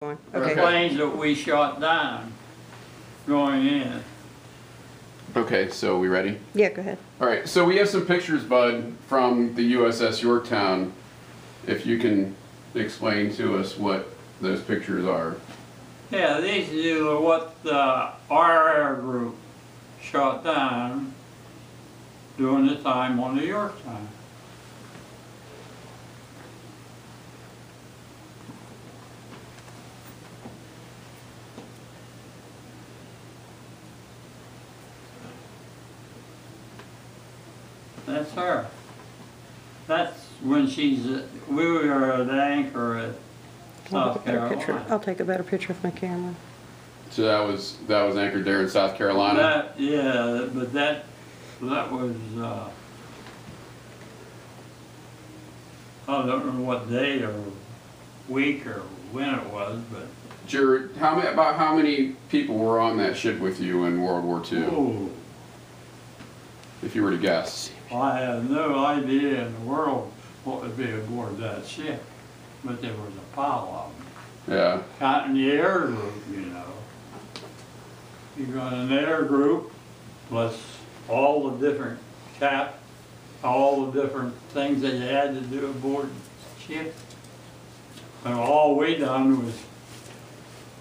Okay. The planes that we shot down going in. Okay, so we ready? Yeah, go ahead. All right, so we have some pictures, Bud, from the USS Yorktown. If you can explain to us what those pictures are. Yeah, these are what our air group shot down during the time on the Yorktown. That's her. That's when we were at anchor at South Carolina. I'll take a better picture of my camera. So that was anchored there in South Carolina? Yeah, but that was, I don't know what day or week or when it was, but. Jared, about how many people were on that ship with you in World War II? Ooh. If you were to guess. I have no idea in the world what would be aboard that ship, but there was a pile of them. Yeah. Counting the air group, you know. You got an air group, plus all the different all the different things that you had to do aboard the ship. And all we done was,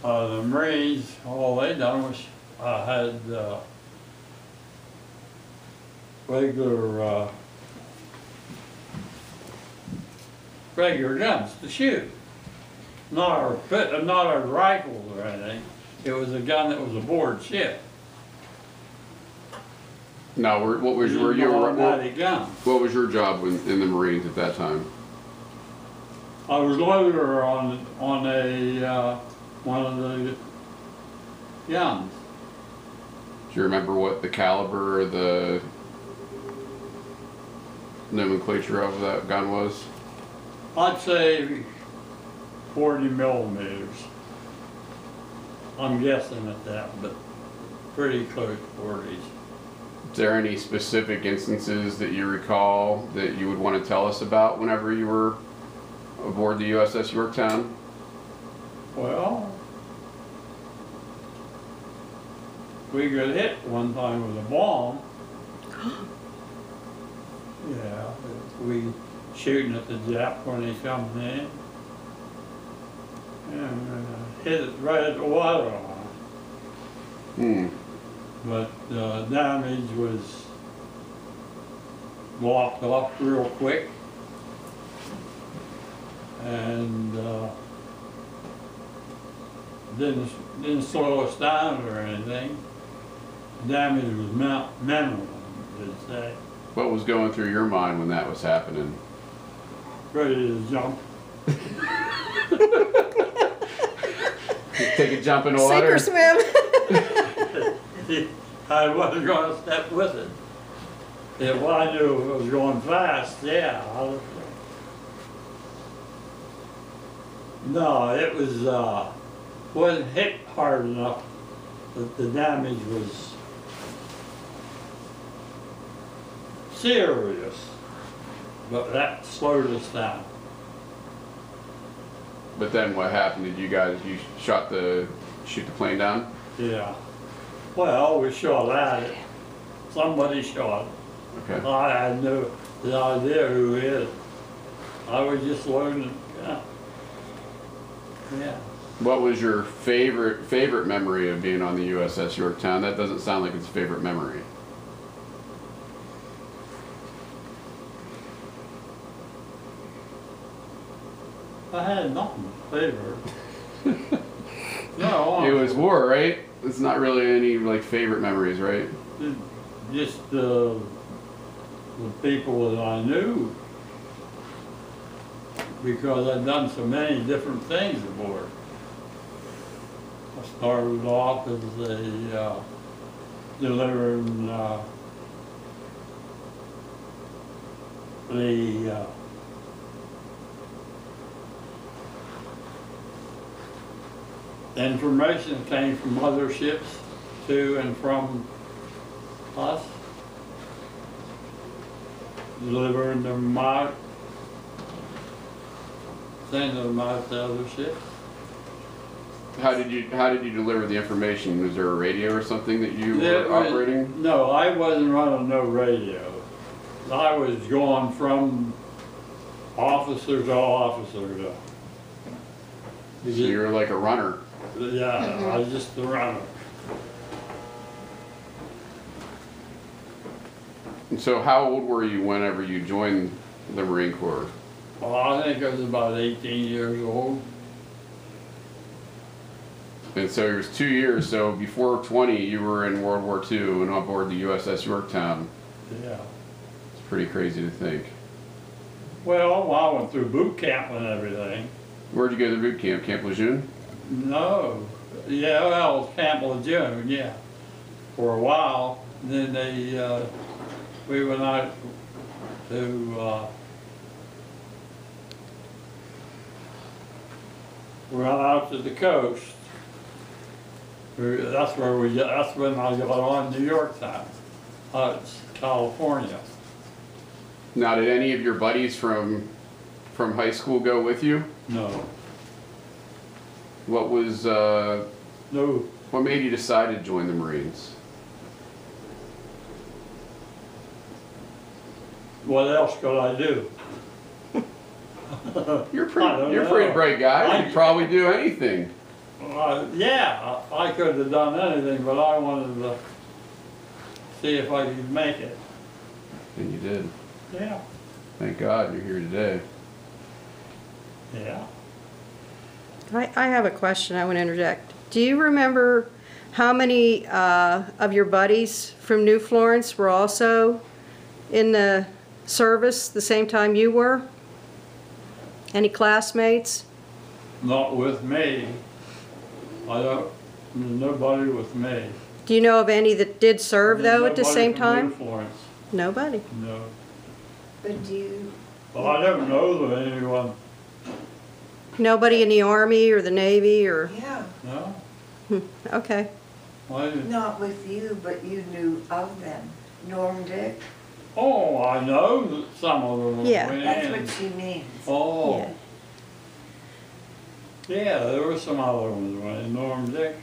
the Marines, all they done was had regular guns to shoot. Not our rifles or anything. It was a gun that was aboard ship. Now, what was your job in the Marines at that time? I was Loughner on a one of the guns. Do you remember what the caliber or the nomenclature of that gun was? I'd say 40 millimeters. I'm guessing at that, but pretty close 40s. Is there any specific instances that you recall that you would want to tell us about whenever you were aboard the USS Yorktown? Well, we got hit one time with a bomb. Yeah, we shooting at the Jap when they come in, and hit it right at the water line. But the damage was blocked off real quick, and didn't slow us down or anything. Damage was minimal, they'd say. What was going through your mind when that was happening? Ready to jump. Take a jump in the water? Sink or swim. I wasn't going to step with it. If I knew it was going fast, yeah. No, it wasn't hit hard enough that the damage was serious, but that slowed us down. But then what happened? Did you shoot the plane down? Yeah. Well, we shot at it. Somebody shot it. Okay. I had no idea who hit it. I was just loading. Yeah. What was your favorite memory of being on the USS Yorktown? That doesn't sound like it's a favorite memory. I had nothing favorite. No, honestly. It was war, right? It's not really any favorite memories, right? Just the people that I knew, because I'd done so many different things aboard. I started off as delivering the information that came from other ships to and from us, delivering them out, sending them out to other ships. How did you deliver the information? Was there a radio or something that you There were was- operating? No, I wasn't running no radio. I was going from officer to officer. So you were like a runner. Yeah, I was just the runner. And so how old were you whenever you joined the Marine Corps? Well, I think I was about 18 years old. And so it was 2 years, so before 20 you were in World War II and on board the USS Yorktown. Yeah. It's pretty crazy to think. Well, I went through boot camp and everything. Where'd you go to boot camp? Camp Lejeune? No. Yeah, well, it was Camp Lejeune, yeah. For a while. Then they, we went out to, we went out to the coast. That's when I got on to Yorktown, California. Now, did any of your buddies from high school go with you? No. What was, No. what made you decide to join the Marines? What else could I do? You're I don't a know. pretty bright guy. I- You'd probably do anything. Yeah, I could have done anything, but I wanted to see if I could make it. And you did. Yeah. Thank God you're here today. Yeah. I have a question I want to interject. Do you remember how many of your buddies from New Florence were also in the service the same time you were? Any classmates? Not with me. I don't, nobody with me. Do you know of any that did serve though at the Nobody same from time? New Florence. Nobody. No. But do you, Well, I don't know of anyone. Nobody in the Army or the Navy or, yeah, No. okay. I didn't. not with you, but you knew of them. Norm Dick, Oh, I know that some of them Yeah. went that's in. what she means. Oh. Yeah. Yeah, there were some other ones that went in. Norm Dick.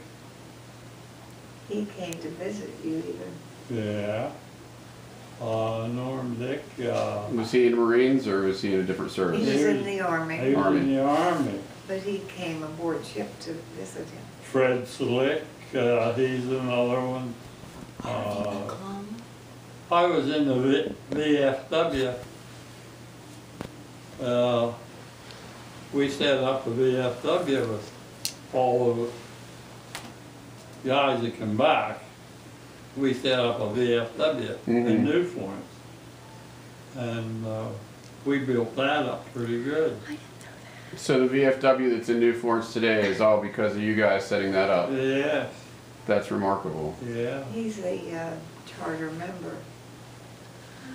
He came to visit you even. Yeah. Norm Dick. Was he in the Marines or was he in a different He service? was in the He Army, was Army. in the Army. but he came aboard ship to visit him. Fred Slick, he's another one. Harvey McClung. I was in the VFW. We set up the VFW with all of the guys that come back. We set up a VFW in Mhm. New Florence. And we built that up pretty good. So the VFW that's in New Florence today is all because of you guys setting that up. Yes, That's remarkable. yeah. He's a charter member.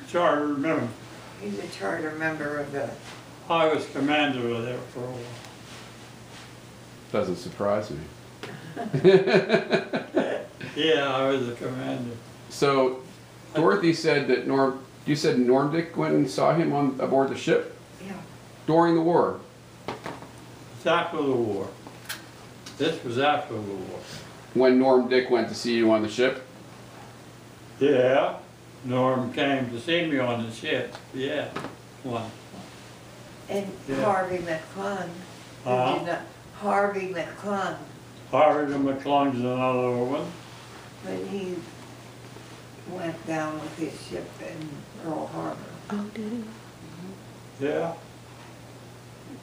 Charter member. He's a charter member of the, I was commander there for a while. Doesn't surprise me. Yeah, I was a commander. So Dorothy said that you said Norm Dick went and saw him on aboard the ship yeah, during the war. It's after the war. This was after the war. When Norm Dick went to see you on the ship? Yeah, Norm came to see me on the ship, yeah, one. and Yeah. Harvey McClung. who Uh-huh. did not, Harvey McClung, Harvard McClung's another one. but he went down with his ship in Pearl Harbor. Oh, did he? Yeah,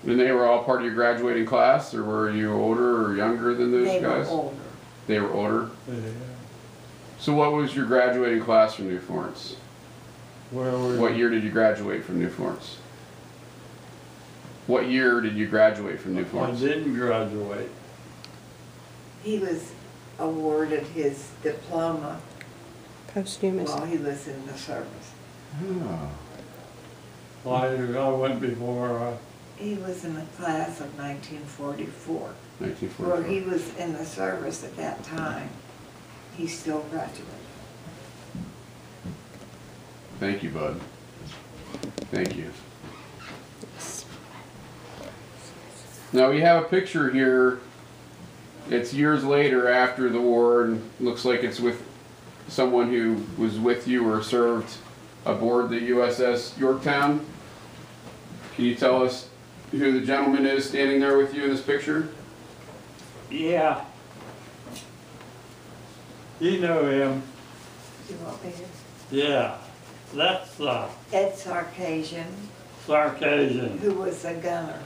And they were all part of your graduating class, or were you older or younger than those They guys? were older. They were older. yeah. So what was your graduating class from New Florence? Where were What you? year did you graduate from New Florence? What year did you graduate from New I Florence? didn't graduate. He was awarded his diploma Posthumous. while he was in the service. Oh. I went before, He was in the class of 1944. Where 1944. he was in the service at that time, he still graduated. Thank you, bud. Thank you. Now we have a picture here It's years later after the war, and looks like it's with someone who was with you or served aboard the USS Yorktown. Can you tell us who the gentleman is standing there with you in this picture? Yeah. You know him. Do you want me to? Yeah. That's Ed Sarkisian, Sarkisian. who was a gunner.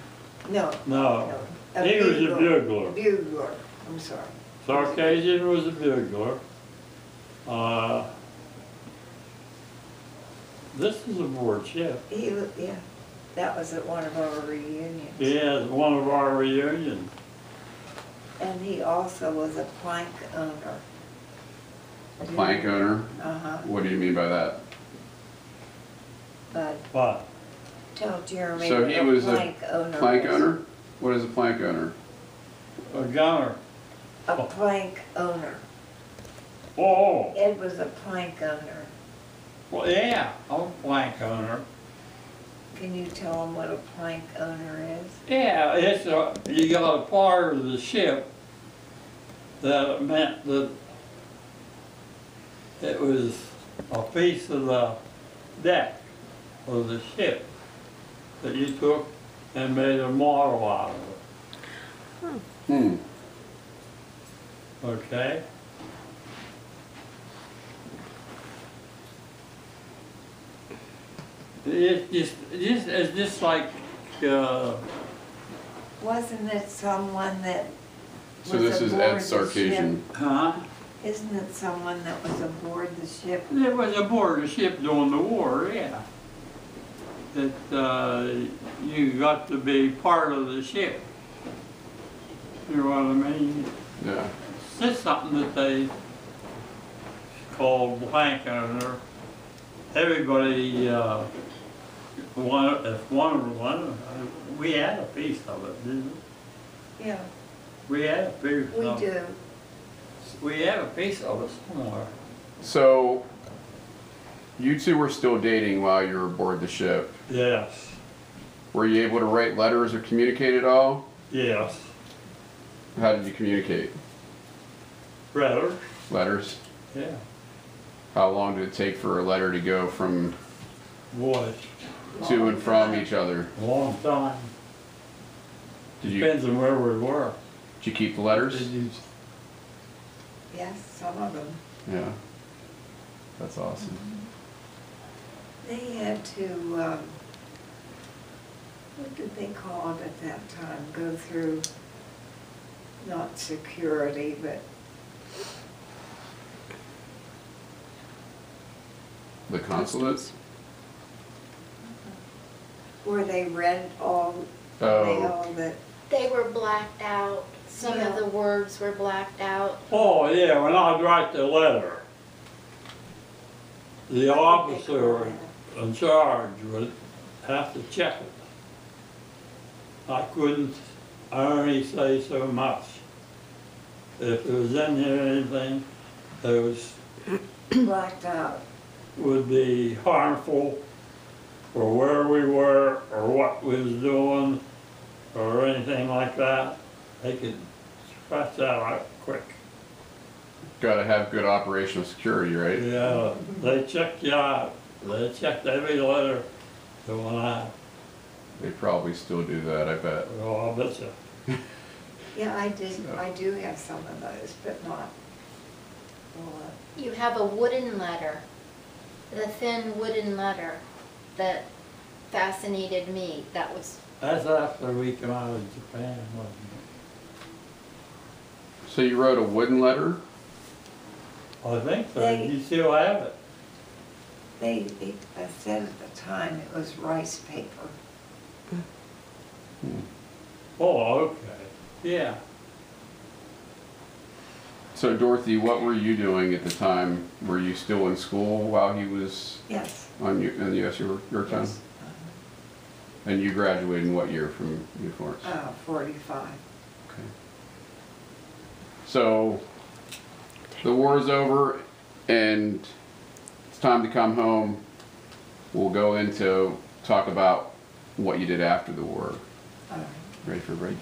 No. No. He was a bugler. Bugler, I'm sorry. Sarkisian was a bugler. This is a board ship. He was, yeah, that was at one of our reunions. Yeah, it's one of our reunions. And he also was a plank owner. A plank owner? Uh-huh. What do you mean by that? But What? tell Jeremy So what he a was a plank owner Plank is. owner? What is a plank owner? A gunner. A plank owner. Oh, Ed was a plank owner. well, yeah, I'm a plank owner. Can you tell him what a plank owner is? Yeah, you got a part of the ship that meant that it was a piece of the deck of the ship that you took and made a model out of it. Hmm. Okay? It's just like, Wasn't it someone that So was this is Ed aboard the ship? Sarkisian. huh? Isn't it someone that was aboard the ship? It was aboard the ship during the war, yeah. That you got to be part of the ship. You know what I mean? Yeah. It's just something that they call plank owner. Everybody, we had a piece of it, didn't we? Yeah, We had a piece we of it. do. We had a piece of it somewhere. So, you two were still dating while you were aboard the ship. Yes, Were you able to write letters or communicate at all? yes. How did you communicate? Rather, Letters? yeah. How long did it take for a letter to go from Boy, to and from each other? a long time. Did you Depends on where we were. did you keep the letters? Did you- Yes, some of them. Yeah. That's awesome. They had to, what did they call it at that time? Go through, not security, but The consulate? where they read all the Oh. mail that, They were blacked out. Some Yeah. of the words were blacked out. Oh, yeah, when I'd write the letter, the officer in charge would have to check it. I couldn't only say so much. If there was in there anything that blacked out. would be harmful for where we were or what we was doing or anything like that, they could scratch that out quick. Got to have good operational security, right? Yeah, they checked you out. They checked every letter that went out. They probably still do that, I bet. Oh, I'll bet you. Yeah, I do have some of those, but not a lot. You have a wooden letter, the thin wooden letter that fascinated me. That was, That's after we come out of Japan, wasn't So you wrote a wooden letter? it? I think so. They- You still have it. I said at the time it was rice paper. Oh, okay. Yeah. So Dorothy, what were you doing at the time? Were you still in school while he was Yes. in the USS Yorktown? Yes. And you graduated in what year from Florence? 45. Okay. So the war is over and it's time to come home. We'll go into talk about what you did after the war. All right. Ready for a break?